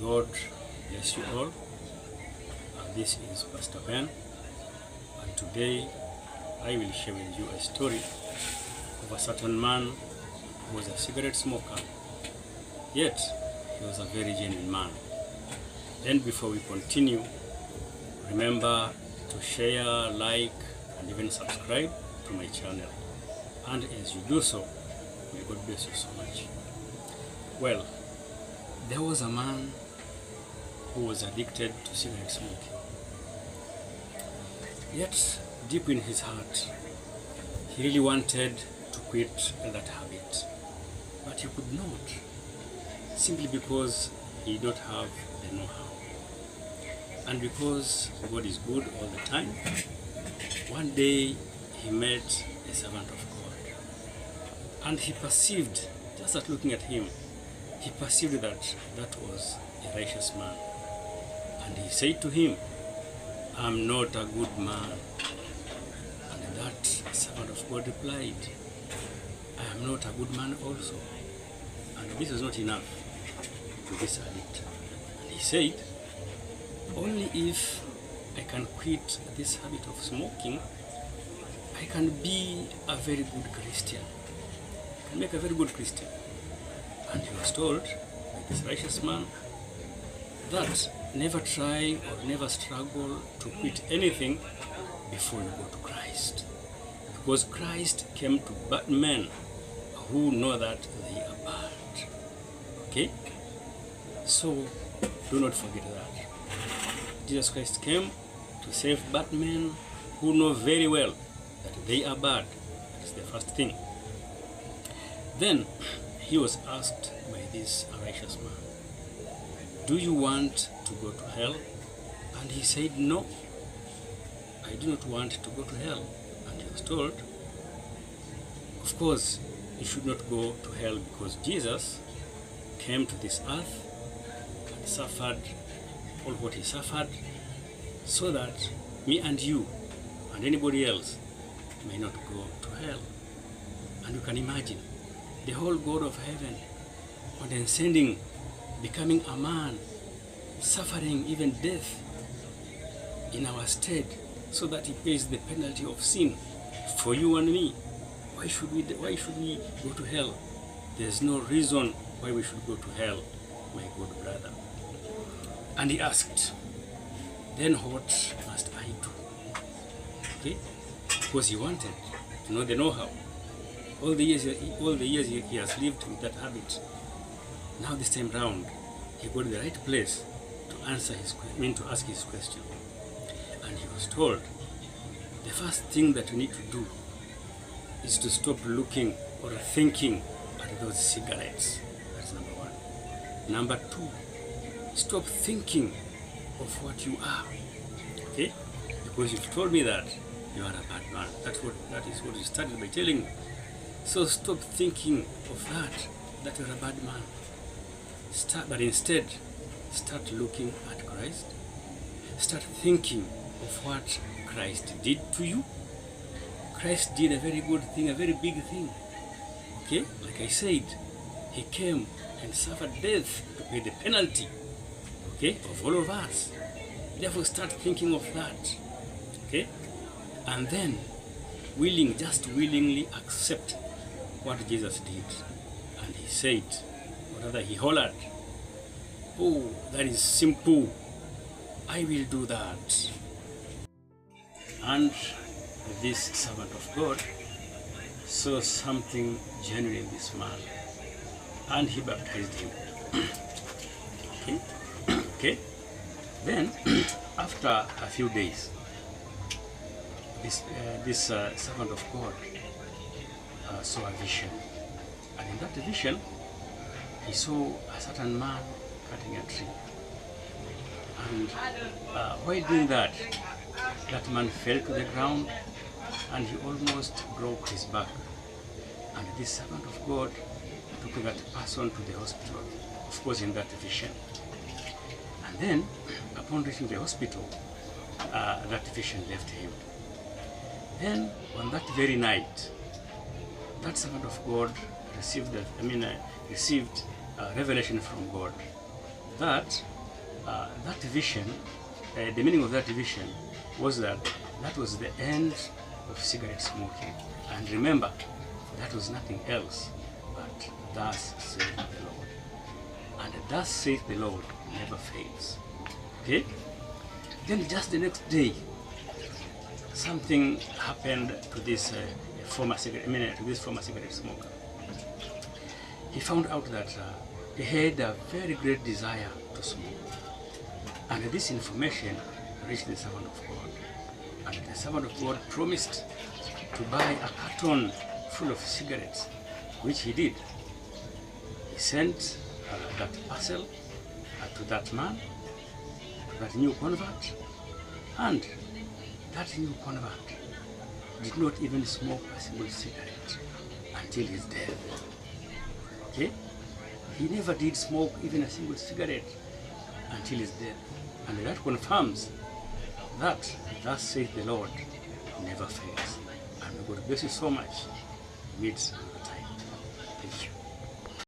God bless you all. This is Pastor Ben, and today I will share with you a story of a certain man who was a cigarette smoker, yet he was a very genuine man. Then before we continue, remember to share, like, and even subscribe to my channel. And as you do so, may God bless you so much. Well, there was a man who was addicted to cigarette smoking. Yet, deep in his heart, he really wanted to quit that habit. But he could not, simply because he did not have the know-how. And because God is good all the time, one day he met a servant of God. And he perceived, just at looking at him, he perceived that that was a righteous man. And he said to him, "I'm not a good man." And that servant of God replied, "I am not a good man also." And this was not enough to this addict. And he said, "Only if I can quit this habit of smoking, I can be a very good Christian. I can make a very good Christian." And he was told by this righteous man that never try or never struggle to quit anything before you go to Christ. Because Christ came to bad men who know that they are bad. Okay? So do not forget that. Jesus Christ came to save bad men who know very well that they are bad. That is the first thing. Then he was asked by this righteous man, "Do you want to go to hell?" And he said, "No, I do not want to go to hell." And he was told, "Of course, you should not go to hell because Jesus came to this earth and suffered all what he suffered so that me and you and anybody else may not go to hell." And you can imagine the whole God of heaven condescending, becoming a man, suffering even death in our stead so that he pays the penalty of sin for you and me. Why should we go to hell? There's no reason why we should go to hell, my good brother. And he asked, "Then what must I do?" Okay? Because he wanted to know the know-how. All the years he has lived with that habit. Now this time round, he got the right place to ask his question. And he was told, the first thing that you need to do is to stop looking or thinking at those cigarettes. That's number one. Number two, stop thinking of what you are. Okay? Because you've told me that you are a bad man. That is what you started by telling me. So stop thinking of that you're a bad man. But instead, start looking at Christ. Start thinking of what Christ did to you. Christ did a very good thing, a very big thing. Okay? Like I said, he came and suffered death to pay the penalty, okay, of all of us. Therefore, start thinking of that. Okay? And then, just willingly accept what Jesus did. And he said, or rather he hollered, "Oh, that is simple. I will do that." And this servant of God saw something genuine in this man, and he baptized him. Okay? Okay? Then, after a few days, this servant of God saw a vision. And in that vision, he saw a certain man cutting a tree. And while doing that, that man fell to the ground and he almost broke his back. And this servant of God took that person to the hospital, of course in that vision. And then, upon reaching the hospital, that vision left him. Then, on that very night, that servant of God received a revelation from God that that vision, the meaning of that vision was that that was the end of cigarette smoking. And remember, that was nothing else but thus saith the Lord. And thus saith the Lord never fails. Okay? Then just the next day, something happened to this former cigarette smoker. He found out that he had a very great desire to smoke. And this information reached the servant of God. And the servant of God promised to buy a carton full of cigarettes, which he did. He sent that parcel to that man, to that new convert, and that new convert did not even smoke a single cigarette until his death. Okay? He never did smoke even a single cigarette until his death. And that confirms that thus saith the Lord never fails. And God bless you so much. Meet another time.